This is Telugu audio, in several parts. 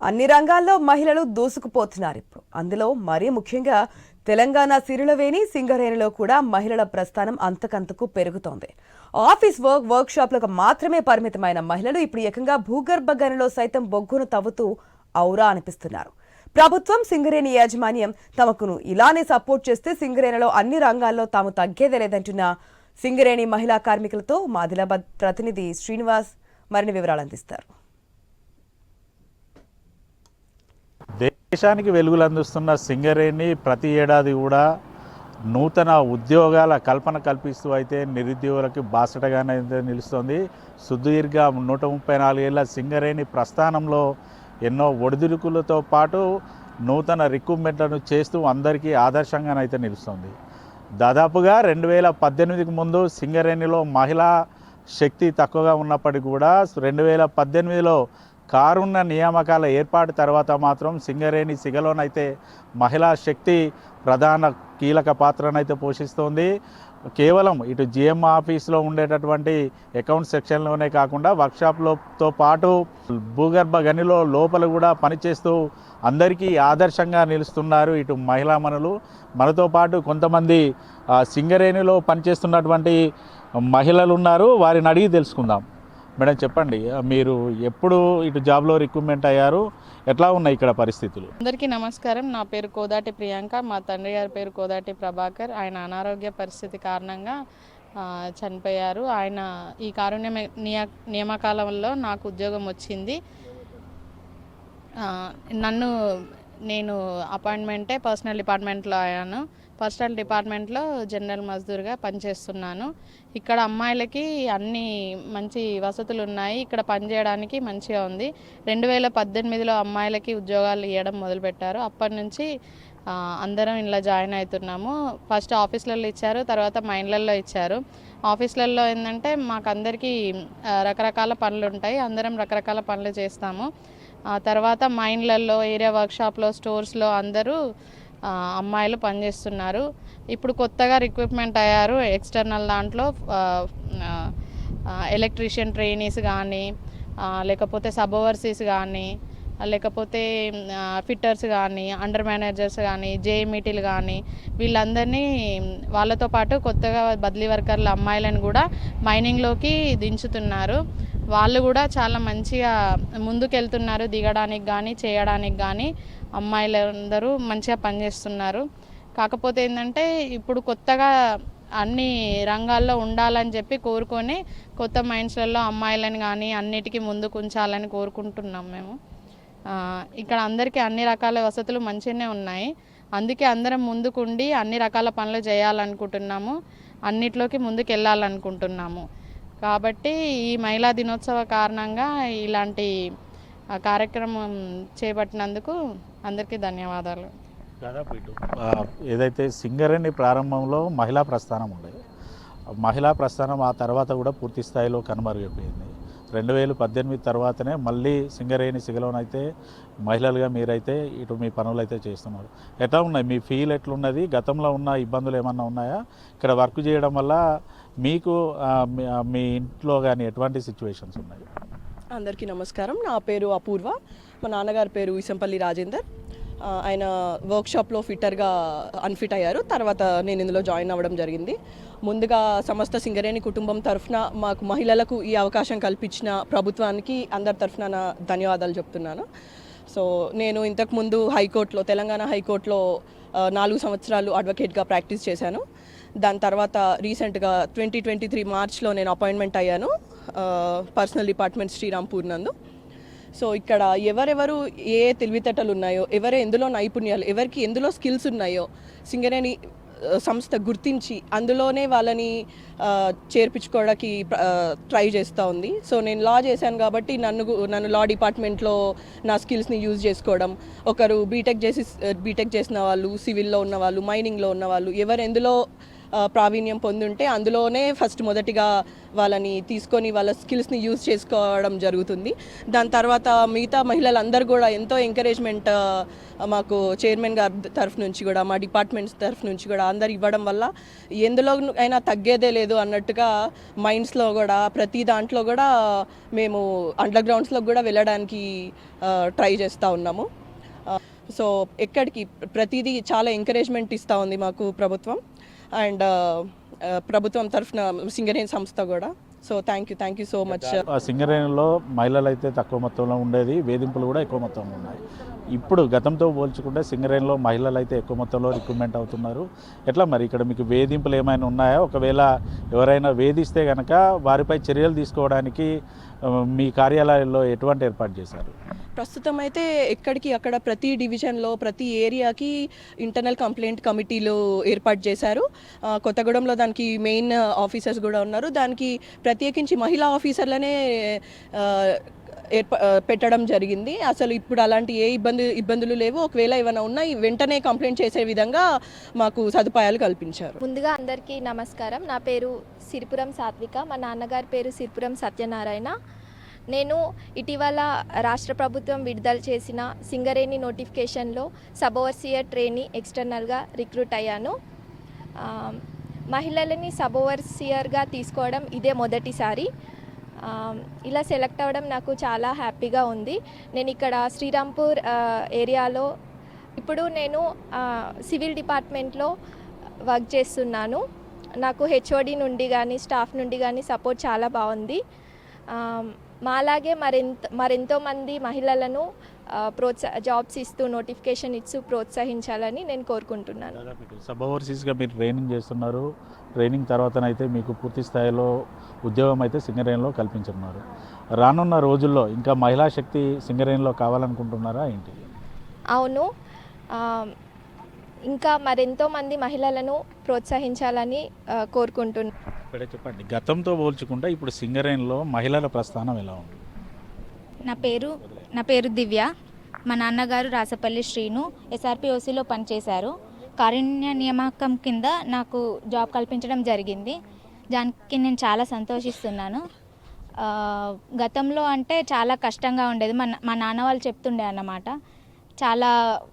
అన్ని రంగాల్లో మహిళలు దూసుకుపోతున్నారు ఇప్పుడు. అందులో మరీ ముఖ్యంగా తెలంగాణ సిరులవేణి సింగరేణిలో కూడా మహిళల ప్రస్థానం అంతకంతకు పెరుగుతోంది. ఆఫీస్ వర్క్ షాప్లకు మాత్రమే పరిమితమైన మహిళలు ఇప్పుడు ఏకంగా భూగర్భ గనిలో సైతం బొగ్గును తవ్వుతూ ఔరా అనిపిస్తున్నారు. ప్రభుత్వం సింగరేణి యాజమాన్యం తమకును ఇలానే సపోర్ట్ చేస్తే సింగరేణిలో అన్ని రంగాల్లో తాము తగ్గేదే లేదంటున్న సింగరేణి మహిళా కార్మికులతో మా ఆదిలాబాద్ ప్రతినిధి శ్రీనివాస్ మరిన్ని వివరాలు అందిస్తారు. దేశానికి వెలుగులు అందిస్తున్న సింగరేణి ప్రతి ఏడాది కూడా నూతన ఉద్యోగాల కల్పన కల్పిస్తూ అయితే నిరుద్యోగులకు బాసటగానే నిలుస్తుంది. సుదీర్ఘ 134 ఏళ్ల సింగరేణి ప్రస్థానంలో ఎన్నో ఒడిదుడుకులతో పాటు నూతన రిక్రూట్మెంట్లను చేస్తూ అందరికీ ఆదర్శంగానైతే నిలుస్తుంది. దాదాపుగా 2018కు ముందు సింగరేణిలో మహిళా శక్తి తక్కువగా ఉన్నప్పటికీ కూడా 2018లో కారుణ్య నియామకాల ఏర్పాటు తర్వాత మాత్రం సింగరేణి సిగలోనైతే మహిళా శక్తి ప్రధాన కీలక పాత్రనైతే పోషిస్తోంది. కేవలం ఇటు జిఎం ఆఫీస్లో ఉండేటటువంటి అకౌంట్ సెక్షన్లోనే కాకుండా వర్క్షాప్లతో పాటు భూగర్భ గనిలో లోపల కూడా పనిచేస్తూ అందరికీ ఆదర్శంగా నిలుస్తున్నారు ఇటు మహిళామణులు. మనతో పాటు కొంతమంది సింగరేణిలో పనిచేస్తున్నటువంటి మహిళలు ఉన్నారు, వారిని అడిగి తెలుసుకుందాం. మేడం చెప్పండి, మీరు ఎప్పుడు ఇటు జాబ్లో రిక్రూట్మెంట్ అయ్యారు, ఎట్లా ఉన్నాయి ఇక్కడ పరిస్థితులు? అందరికీ నమస్కారం. నా పేరు కోదాటి ప్రియాంక. మా తండ్రి గారి పేరు కోదాటి ప్రభాకర్. ఆయన అనారోగ్య పరిస్థితి కారణంగా చనిపోయారు. ఆయన ఈ కారుణ్య నియామకాలంలో నాకు ఉద్యోగం వచ్చింది. నేను అపాయింట్మెంటే పర్సనల్ డిపార్ట్మెంట్లో అయ్యాను. పర్సనల్ డిపార్ట్మెంట్లో జనరల్ మజ్దూర్గా పనిచేస్తున్నాను. ఇక్కడ అమ్మాయిలకి అన్ని మంచి వసతులు ఉన్నాయి. ఇక్కడ పనిచేయడానికి మంచిగా ఉంది. 2018లో అమ్మాయిలకి ఉద్యోగాలు ఇవ్వడం మొదలుపెట్టారు. అప్పటి నుంచి అందరం ఇలా జాయిన్ అవుతున్నాము. ఫస్ట్ ఆఫీసులలో ఇచ్చారు, తర్వాత మైన్లలో ఇచ్చారు. ఆఫీసులలో ఏంటంటే మాకు అందరికీ రకరకాల పనులు ఉంటాయి. అందరం రకరకాల పనులు చేస్తాము. తర్వాత మైన్లలో, ఏరియా వర్క్షాప్లో, స్టోర్స్లో అందరూ అమ్మాయిలు పనిచేస్తున్నారు. ఇప్పుడు కొత్తగా రిక్రూట్మెంట్ అయ్యారు ఎక్స్టర్నల్ దాంట్లో. ఎలక్ట్రీషియన్ ట్రైనీస్ కానీ, లేకపోతే సబ్ ఓవర్సీస్ కానీ, లేకపోతే ఫిట్టర్స్ కానీ, అండర్ మేనేజర్స్ కానీ, జేఎంఈటీలు కానీ, వీళ్ళందరినీ వాళ్ళతో పాటు కొత్తగా బదిలీ వర్కర్ల అమ్మాయిలను కూడా మైనింగ్లోకి దించుతున్నారు. వాళ్ళు కూడా చాలా మంచిగా ముందుకెళ్తున్నారు. దిగడానికి కానీ చేయడానికి కానీ అమ్మాయిలందరూ మంచిగా పనిచేస్తున్నారు. కాకపోతే ఏంటంటే ఇప్పుడు కొత్తగా అన్ని రంగాల్లో ఉండాలని చెప్పి కోరుకొని కొత్త మైండ్స్లలో అమ్మాయిలను కానీ అన్నిటికీ ముందుకు ఉంచాలని కోరుకుంటున్నాం మేము. ఇక్కడ అందరికీ అన్ని రకాల వసతులు మంచిగానే ఉన్నాయి. అందుకే అందరం ముందుకుండి అన్ని రకాల పనులు చేయాలనుకుంటున్నాము, అన్నిట్లోకి ముందుకు వెళ్ళాలనుకుంటున్నాము. కాబట్టి ఈ మహిళా దినోత్సవ కారణంగా ఇలాంటి కార్యక్రమం చేపట్టినందుకు అందరికీ ధన్యవాదాలు. దాదాపు ఇటు ఏదైతే సింగరేణి ప్రారంభంలో మహిళా ప్రస్థానం ఉండేది, మహిళా ప్రస్థానం ఆ తర్వాత కూడా పూర్తి స్థాయిలో కనుమరుగైపోయింది. 2018 తర్వాతనే మళ్ళీ సింగరేణి సిగలోనైతే మహిళలుగా మీరైతే ఇటు మీ పనులు అయితే చేస్తున్నారు. ఎట్లా ఉన్నాయి, మీ ఫీల్ ఎట్లున్నది? గతంలో ఉన్న ఇబ్బందులు ఏమన్నా ఉన్నాయా? ఇక్కడ వర్క్ చేయడం వల్ల మీకు మీ ఇంట్లో కానీ ఎటువంటి సిచ్యువేషన్స్ ఉన్నాయి? అందరికీ నమస్కారం. నా పేరు అపూర్వ. మా నాన్నగారి పేరు ఇసంపల్లి రాజేందర్. ఆయన వర్క్షాప్లో ఫిట్టర్గా అన్ఫిట్ అయ్యారు. తర్వాత నేను ఇందులో జాయిన్ అవ్వడం జరిగింది. ముందుగా సమస్త సింగరేణి కుటుంబం తరఫున మాకు మహిళలకు ఈ అవకాశం కల్పించిన ప్రభుత్వానికి అందరి తరఫున నా ధన్యవాదాలు చెప్తున్నాను. సో నేను ఇంతకుముందు హైకోర్టులో, తెలంగాణ హైకోర్టులో 4 సంవత్సరాలు అడ్వకేట్గా ప్రాక్టీస్ చేశాను. దాని తర్వాత రీసెంట్గా 2023 మార్చ్లో నేను అపాయింట్మెంట్ అయ్యాను పర్సనల్ డిపార్ట్మెంట్ శ్రీరాంపూర్ నందు. సో ఇక్కడ ఎవరెవరు ఏ తెలివితేటలు ఉన్నాయో, ఎందులో నైపుణ్యాలు, ఎవరికి ఎందులో స్కిల్స్ ఉన్నాయో సింగరేణి సంస్థ గుర్తించి అందులోనే వాళ్ళని చేర్పించుకోవడానికి ట్రై చేస్తూ ఉంది. సో నేను లా చేశాను కాబట్టి నన్ను లా డిపార్ట్మెంట్లో నా స్కిల్స్ని యూజ్ చేసుకోవడం, ఒకరు బీటెక్ చేసిన వాళ్ళు, సివిల్లో ఉన్న వాళ్ళు, మైనింగ్లో ఉన్న వాళ్ళు, ఎవరు ఎందులో ప్రావీణ్యం పొందుంటే అందులోనే మొదటిగా వాళ్ళని తీసుకొని వాళ్ళ స్కిల్స్ని యూజ్ చేసుకోవడం జరుగుతుంది. దాని తర్వాత మిగతా మహిళలందరూ కూడా ఎంతో ఎంకరేజ్మెంట్ మాకు చైర్మన్ గారి తరఫు నుంచి కూడా, మా డిపార్ట్మెంట్స్ తరఫు నుంచి కూడా అందరు ఇవ్వడం వల్ల ఎందులో అయినా తగ్గేదే లేదు అన్నట్టుగా మైండ్స్లో కూడా ప్రతి దాంట్లో కూడా మేము అండర్ గ్రౌండ్స్లో కూడా వెళ్ళడానికి ట్రై చేస్తూ ఉన్నాము. సో ఎక్కడికి ప్రతిదీ చాలా ఎంకరేజ్మెంట్ ఇస్తూ ఉంది మాకు ప్రభుత్వం అండ్ ప్రభుత్వం తరఫున సింగరేణి సంస్థ కూడా. So thank you so much. సింగరేణిలో మహిళలు అయితే తక్కువ మొత్తంలో ఉండేది, వేధింపులు కూడా ఎక్కువ మొత్తంలో ఉన్నాయి. ఇప్పుడు గతంతో పోల్చుకుంటే సింగరేణిలో మహిళలు అయితే ఎక్కువ మొత్తంలో రిక్రూట్మెంట్ అవుతున్నారు. ఎట్లా మరి ఇక్కడ మీకు వేధింపులు ఏమైనా ఉన్నాయా? ఒకవేళ ఎవరైనా వేధిస్తే కనుక వారిపై చర్యలు తీసుకోవడానికి మీ కార్యాలయాల్లో ఎటువంటి ఏర్పాటు చేశారు? ప్రస్తుతం అయితే ఎక్కడికి అక్కడ ప్రతి డివిజన్లో ప్రతి ఏరియాకి ఇంటర్నల్ కంప్లైంట్ కమిటీలు ఏర్పాటు చేశారు. కొత్తగూడెంలో దానికి మెయిన్ ఆఫీసర్స్ కూడా ఉన్నారు. దానికి ప్రత్యేకించి మహిళా ఆఫీసర్లనే పెట్టడం జరిగింది. అసలు ఇప్పుడు అలాంటి ఏ ఇబ్బందులు లేవు. ఒకవేళ ఏమైనా ఉన్నా వెంటనే కంప్లైంట్ చేసే విధంగా మాకు సదుపాయాలు కల్పించారు. ముందుగా అందరికీ నమస్కారం. నా పేరు సిరిపురం సాత్విక. మా నాన్నగారి పేరు సిరిపురం సత్యనారాయణ. నేను ఇటీవల రాష్ట్ర ప్రభుత్వం విడుదల చేసిన సింగరేణి నోటిఫికేషన్లో సబ్ ఓవర్సియర్ ట్రైనీ ఎక్స్టర్నల్గా రిక్రూట్ అయ్యాను. మహిళలని సబ్ ఓవర్సియర్గా తీసుకోవడం ఇదే మొదటిసారి. ఇలా సెలెక్ట్ అవ్వడం నాకు చాలా హ్యాపీగా ఉంది. నేను ఇక్కడ శ్రీరాంపూర్ ఏరియాలో ఇప్పుడు నేను సివిల్ డిపార్ట్మెంట్లో వర్క్ చేస్తున్నాను. నాకు హెచ్ఓడి నుండి కానీ స్టాఫ్ నుండి కానీ సపోర్ట్ చాలా బాగుంది. మాలాగే మరెంతో మంది మహిళలను జాబ్స్ ఇస్తూ నోటిఫికేషన్ ఇస్తూ ప్రోత్సహించాలని నేను కోరుకుంటున్నాను. సబ్ ఓవర్సీస్గా మీరు ట్రైనింగ్ చేస్తున్నారు. ట్రైనింగ్ తర్వాతనైతే మీకు పూర్తి స్థాయిలో ఉద్యోగం అయితే సింగరేణిలో కల్పించున్నారు. రానున్న రోజుల్లో ఇంకా మహిళా శక్తి సింగరేణిలో కావాలనుకుంటున్నారా ఏంటి? అవును, ఇంకా మరెంతో మంది మహిళలను ప్రోత్సహించాలని కోరుకుంటున్నాను. ఇప్పుడే చెప్పండి, గతంతో పోల్చుకుంటే ఇప్పుడు సింగరేణిలో మహిళల ప్రస్థానం ఎలా ఉంది? నా పేరు దివ్య. మా నాన్నగారు రాసపల్లి శ్రీను ఎస్ఆర్పిఓసిలో పనిచేశారు. కారుణ్య నియామకం కింద నాకు జాబ్ కల్పించడం జరిగింది. దానికి నేను చాలా సంతోషిస్తున్నాను. గతంలో అంటే చాలా కష్టంగా ఉండేది. మా నాన్న వాళ్ళు చెప్తుండే అన్నమాట. చాలా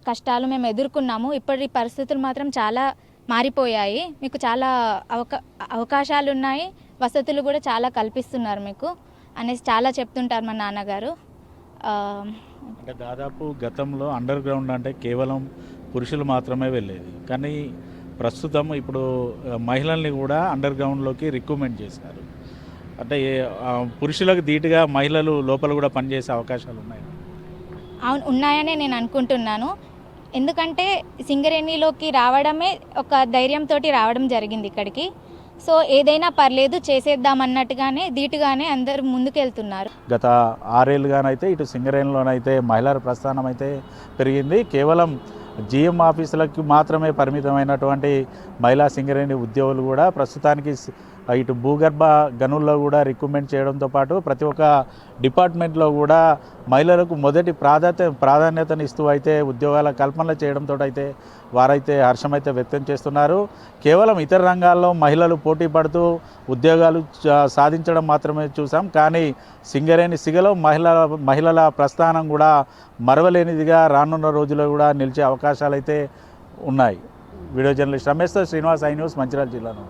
కష్టాలు మేము ఎదుర్కొన్నాము. ఇప్పటి పరిస్థితులు మాత్రం చాలా మారిపోయాయి. మీకు చాలా అవకాశాలు ఉన్నాయి, వసతులు కూడా చాలా కల్పిస్తున్నారు మీకు అనేసి చాలా చెప్తుంటారు మా నాన్నగారు. అంటే దాదాపు గతంలో అండర్ గ్రౌండ్ అంటే కేవలం పురుషులు మాత్రమే వెళ్ళేది, కానీ ప్రస్తుతం ఇప్పుడు మహిళల్ని కూడా అండర్ గ్రౌండ్లోకి రిక్రూట్మెంట్ చేశారు. అంటే పురుషులకు ధీటుగా మహిళలు లోపల కూడా పనిచేసే అవకాశాలు ఉన్నాయి. అవును, ఉన్నాయనే నేను అనుకుంటున్నాను. ఎందుకంటే సింగరేణిలోకి రావడమే ఒక ధైర్యంతో రావడం జరిగింది ఇక్కడికి. సో ఏదైనా పర్లేదు చేసేద్దామన్నట్టుగానే ధీటుగానే అందరూ ముందుకెళ్తున్నారు. గత 6 ఏళ్ళుగానైతే ఇటు సింగరేణిలోనైతే మహిళల ప్రస్థానం అయితే పెరిగింది. కేవలం జిఎం ఆఫీసులకు మాత్రమే పరిమితమైనటువంటి మహిళా సింగరేణి ఉద్యోగులు కూడా ప్రస్తుతానికి ఇటు భూగర్భ గనుల్లో కూడా రిక్రూట్మెంట్ చేయడంతో పాటు ప్రతి ఒక్క డిపార్ట్మెంట్లో కూడా మహిళలకు మొదటి ప్రాధాన్యతను ఇస్తూ అయితే ఉద్యోగాల కల్పన చేయడంతో అయితే వారైతే హర్షమైతే వ్యక్తం చేస్తున్నారు. కేవలం ఇతర రంగాల్లో మహిళలు పోటీ పడుతూ ఉద్యోగాలు సాధించడం మాత్రమే చూసాం, కానీ సింగరేణి సిగలో మహిళల ప్రస్థానం కూడా మరవలేనిదిగా రానున్న రోజుల్లో కూడా నిలిచే అవకాశాలు అయితే ఉన్నాయి. వీడియో జర్నలిస్ట్ రమేష్తో శ్రీనివాస్, ఐ న్యూస్, మంచిర్యాల జిల్లా నుండి.